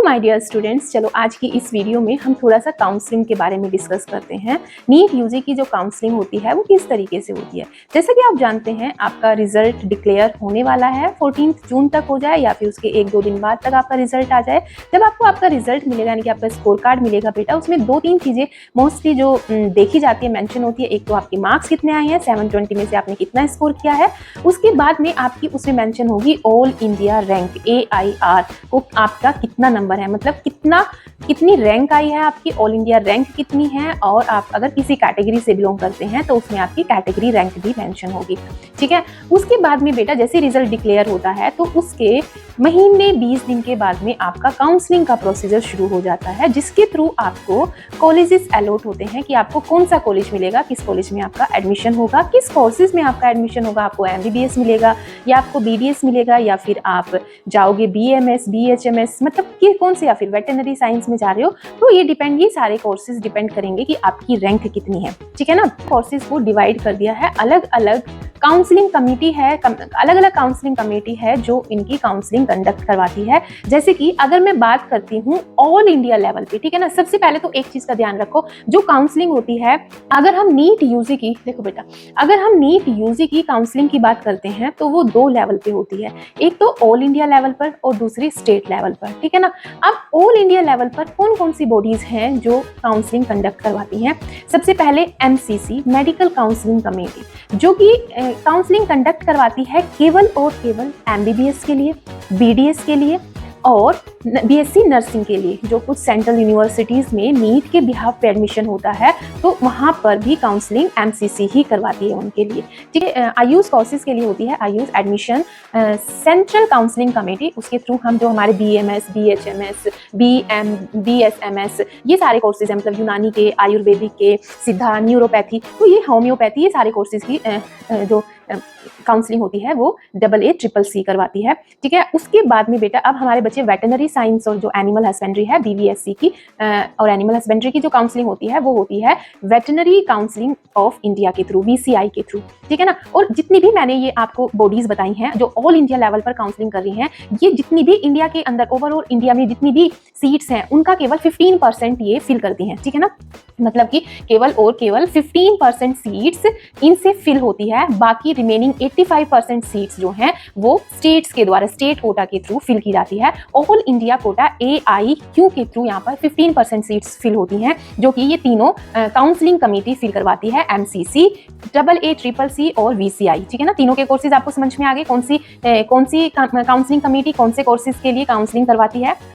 My dear students, चलो आज की इस वीडियो में हम थोड़ा सा काउंसलिंग के बारे में डिस्कस करते हैं। नीट यूजी की जो काउंसलिंग होती है वो किस तरीके से होती है। जैसे कि आप जानते हैं आपका रिजल्ट डिक्लेयर होने वाला है, 14 जून तक हो जाए या फिर उसके 1-2 दिन बाद तक आपका रिजल्ट आ जाए। जब आपको आपका रिजल्ट मिलेगा यानी कि आपका स्कोर कार्ड मिलेगा बेटा, उसमें 2-3 चीज़ें मोस्टली जो देखी जाती है, मेंशन होती है। एक तो आपके मार्क्स कितने आए हैं, 720 में से आपने कितना स्कोर किया है। उसके बाद में आपकी उसमें मेंशन होगी ऑल इंडिया रैंक AIR को आपका कितना नंबर है, मतलब कितनी रैंक आई है आपकी, ऑल इंडिया रैंक कितनी है। और आप अगर किसी कैटेगरी से बिलोंग करते हैं तो उसमें आपकी कैटेगरी रैंक भी मेंशन होगी, ठीक है। उसके बाद में बेटा जैसे रिजल्ट डिक्लेयर होता है तो उसके महीने 20 दिन के बाद में आपका काउंसलिंग का प्रोसीजर शुरू हो जाता है, जिसके थ्रू आपको कॉलेजेस अलॉट होते हैं कि आपको कौन सा कॉलेज मिलेगा, किस कॉलेज में आपका एडमिशन होगा, किस कोर्सेज में आपका एडमिशन होगा। आपको MBBS मिलेगा या आपको BDS मिलेगा या फिर आप जाओगे BMS BHMS, मतलब कि कौन से, या फिर वेटरनरी साइंस में जा रहे हो। तो ये सारे कोर्सेज डिपेंड करेंगे कि आपकी रैंक कितनी है, ठीक है ना। कोर्सेज को डिवाइड कर दिया है, अलग अलग काउंसलिंग कमेटी है, अलग अलग काउंसलिंग कमेटी है जो इनकी काउंसलिंग कंडक्ट करवाती है। जैसे कि अगर मैं बात करती हूँ ऑल इंडिया लेवल पे, ठीक है ना। सबसे पहले तो एक चीज का ध्यान रखो, जो काउंसलिंग होती है, अगर हम नीट यूजी की, देखो बेटा, अगर हम नीट यूजी की काउंसलिंग की बात करते हैं तो वो 2 लेवल पे होती है, एक तो ऑल इंडिया लेवल पर और दूसरी स्टेट लेवल पर, ठीक है ना। अब ऑल इंडिया लेवल पर कौन कौन सी बॉडीज हैं जो काउंसलिंग कंडक्ट करवाती हैं। सबसे पहले MCC मेडिकल काउंसलिंग कमेटी, जो कि काउंसलिंग कंडक्ट करवाती है केवल और केवल MBBS के लिए, BDS के लिए और BSc नर्सिंग के लिए। जो कुछ सेंट्रल यूनिवर्सिटीज़ में नीट के बिहाफ पे एडमिशन होता है तो वहाँ पर भी काउंसलिंग MCC ही करवाती है उनके लिए, ठीक है। आयुष कोर्सेज के लिए होती है Ayush admission central counselling committee, उसके थ्रू हम जो हमारे BMS BHMS BSMS ये सारे कोर्सेज हैं, मतलब यूनानी के, आयुर्वेदिक के, सिद्धा, न्यूरोपैथी, तो ये होम्योपैथी, ये सारे कोर्सेज की जो काउंसलिंग होती है वो AACCC करवाती है, ठीक है। उसके बाद में बेटा अब हमारे बच्चे वेटरनरी साइंस और जो एनिमल हस्बेंड्री है BVSC की और एनिमल हस्बेंड्री की जो काउंसलिंग होती है वो होती है वेटरनरी काउंसलिंग ऑफ इंडिया के थ्रू, VCI के थ्रू, ठीक है ना। और जितनी भी मैंने ये आपको बॉडीज बताई हैं जो ऑल इंडिया लेवल पर काउंसलिंग कर रही हैं, ये जितनी भी इंडिया के अंदर ओवरऑल इंडिया में जितनी भी सीट्स हैं उनका केवल 15% ये फिल करती हैं, ठीक है ना। मतलब कि केवल और केवल 15% सीट्स इनसे फिल होती है, बाकी रिमेनिंग 85% सीट्स जो हैं वो स्टेट्स के द्वारा, स्टेट कोटा के थ्रू फिल की जाती है। ऑल इंडिया कोटा AIQ के थ्रू यहाँ पर 15% सीट्स फिल होती हैं, जो कि ये तीनों काउंसलिंग कमेटी फिल करवाती है, MCC AACCC और VCI, ठीक है ना। तीनों के कोर्सेज आपको समझ में आ गए, कौन सी काउंसलिंग कमेटी कौन से कोर्सेज के लिए काउंसलिंग करवाती है।